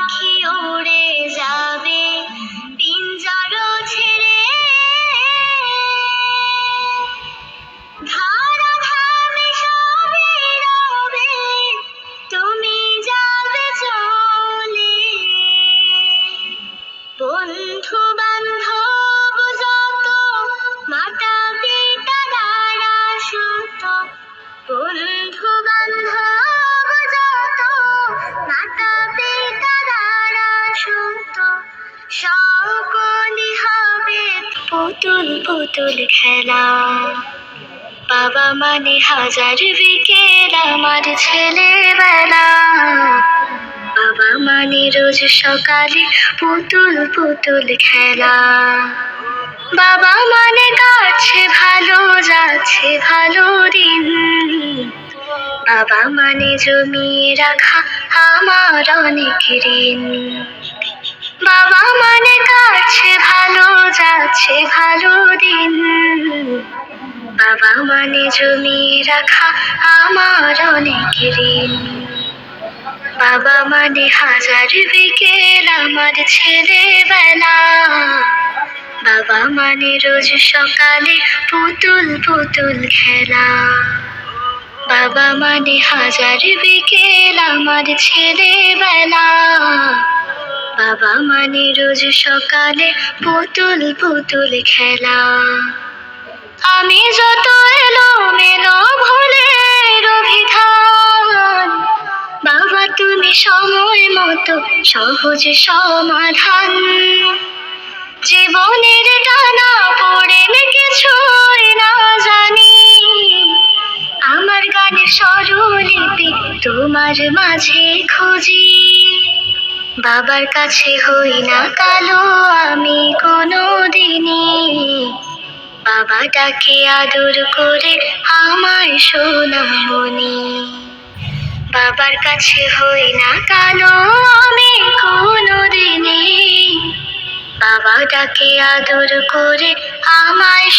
পাখি উড়ে যাবে পিঞ্জর ছেড়ে, ধারা ধামে সবে রবে তুমি যাবে চলে। বন্ধু বান্ধব যত মাতা পিতা দ্বারা সুত, বন্ধু বান্ধব যত মাতা পিতা দ্বারা সুত, সকলই হবে পুতুল পুতুল খেলা। বাবা মানে হাজার বিকেল আমার ছেলেবেলা, বাবা মানে রোজ সকালে পুতুল পুতুল খেলা। বাবা মানে গাছে ভালো যাচ্ছে ভালো দিন, বাবা মানে জমিয়ে রাখা আমার অনেক ঋণ। বাবা মানে গাছে ভালো যাচ্ছে ভালো দিন, বাবা মানে জমিয়ে রাখা আমার অনেক ঋণ। বাবা মানে হাজার বিকেল আমার ছেলেবেলা, বাবা মানে রোজ সকালে পুতুল পুতুল খেলা। বাবা মানে হাজার বিকেল আমার ছেলেবেলা, বাবা মানে রোজ সকালে পুতুল পুতুল খেলা। আমি যত এলোমেলো ভুলের অভিধান, বাবা তুমি সময় মতো সহজ সমাধান। জীবনের টানা পড়েন কিছুই না জানি, আমার গানের স্বরলিপি তোমার মাঝে খুঁজি। বাবার কাছে হই না কালো আমি কোনোদিনই, বাবা ডাকে আদর করে আমার সোনামণি। বাবার কাছে হই না কালো আমি কোনোদিনই, বাবা ডাকে আদর করে আমায়